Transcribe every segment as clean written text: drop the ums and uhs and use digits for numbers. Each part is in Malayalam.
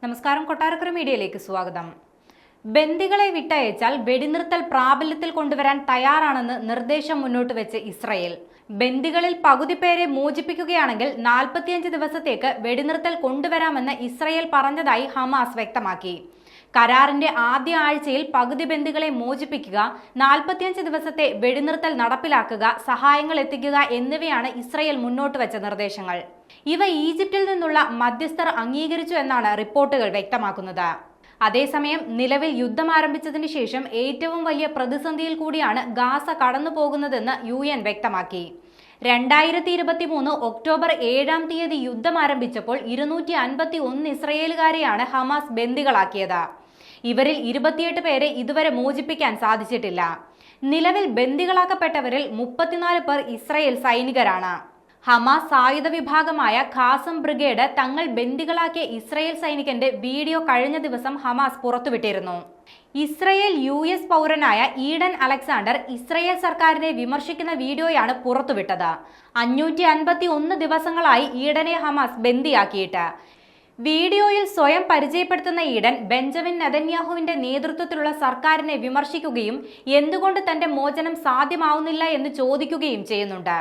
നമസ്കാരം, കൊട്ടാരക്കര മീഡിയയിലേക്ക് സ്വാഗതം. ബന്ദികളെ വിട്ടയച്ചാൽ വെടിനിർത്തൽ പ്രാബല്യത്തിൽ കൊണ്ടുവരാൻ തയ്യാറാണെന്ന് നിർദ്ദേശം മുന്നോട്ട് വെച്ച് ഇസ്രയേൽ. ബന്ദികളിൽ പകുതി പേരെ മോചിപ്പിക്കുകയാണെങ്കിൽ 45 ദിവസത്തേക്ക് വെടിനിർത്തൽ കൊണ്ടുവരാമെന്ന് ഇസ്രയേൽ പറഞ്ഞതായി ഹമാസ് വ്യക്തമാക്കി. കരാറിന്റെ ആദ്യ ആഴ്ചയിൽ പകുതി ബന്ദികളെ മോചിപ്പിക്കുക, 45 ദിവസത്തെ വെടിനിർത്തൽ നടപ്പിലാക്കുക, സഹായങ്ങൾ എത്തിക്കുക എന്നിവയാണ് ഇസ്രയേൽ മുന്നോട്ട് വെച്ച നിർദ്ദേശങ്ങൾ. ഇവ ഈജിപ്തിൽ നിന്നുള്ള മധ്യസ്ഥർ അംഗീകരിച്ചു എന്നാണ് റിപ്പോർട്ടുകൾ വ്യക്തമാക്കുന്നത്. അതേസമയം നിലവിൽ യുദ്ധം ആരംഭിച്ചതിന് ശേഷം ഏറ്റവും വലിയ പ്രതിസന്ധിയിൽ കൂടിയാണ് ഗാസ കടന്നു പോകുന്നതെന്ന് UN വ്യക്തമാക്കി. 2023 ഒക്ടോബർ 7-ാം തീയതി യുദ്ധം ആരംഭിച്ചപ്പോൾ 251 ഇസ്രയേലുകാരെയാണ് ഹമാസ് ബന്ദികളാക്കിയത്. ഇവരിൽ 28 പേരെ ഇതുവരെ മോചിപ്പിക്കാൻ സാധിച്ചിട്ടില്ല. നിലവിൽ ബന്ദികളാക്കപ്പെട്ടവരിൽ 34 പേർ ഇസ്രയേൽ സൈനികരാണ്. ഹമാസ് സായുധ വിഭാഗമായ ഖാസം ബ്രിഗേഡ് തങ്ങൾ ബന്ദികളാക്കിയ ഇസ്രയേൽ സൈനികന്റെ വീഡിയോ കഴിഞ്ഞ ദിവസം ഹമാസ് പുറത്തുവിട്ടിരുന്നു. ഇസ്രയേൽ US പൗരനായ ഈഡൻ അലക്സാണ്ടർ ഇസ്രയേൽ സർക്കാരിനെ വിമർശിക്കുന്ന വീഡിയോയാണ് പുറത്തുവിട്ടത്. 551 ദിവസങ്ങളായി ഈഡനെ ഹമാസ് ബന്ദിയാക്കിയിട്ട്. വീഡിയോയിൽ സ്വയം പരിചയപ്പെടുത്തുന്ന ഈഡൻ ബെഞ്ചമിൻ നെതന്യാഹുവിന്റെ നേതൃത്വത്തിലുള്ള സർക്കാരിനെ വിമർശിക്കുകയും എന്തുകൊണ്ട് തന്റെ മോചനം സാധ്യമാവുന്നില്ല എന്ന് ചോദിക്കുകയും ചെയ്യുന്നുണ്ട്.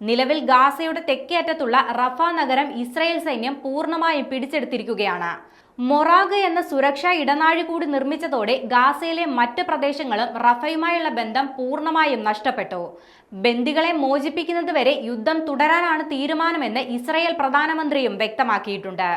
നിലവിൽ ഗാസയുടെ തെക്കേ അറ്റത്തുള്ള റഫ നഗരം ഇസ്രയേൽ സൈന്യം പൂർണ്ണമായും പിടിച്ചെടുത്തിരിക്കുകയാണ്. മൊറാഗ് എന്ന സുരക്ഷാ ഇടനാഴി കൂടി നിർമ്മിച്ചതോടെ ഗാസയിലെ മറ്റ് പ്രദേശങ്ങളും റഫയുമായുള്ള ബന്ധം പൂർണ്ണമായും നഷ്ടപ്പെട്ടു. ബന്ദികളെ മോചിപ്പിക്കുന്നതുവരെ യുദ്ധം തുടരാനാണ് തീരുമാനമെന്ന് ഇസ്രയേൽ പ്രധാനമന്ത്രിയും വ്യക്തമാക്കിയിട്ടുണ്ട്.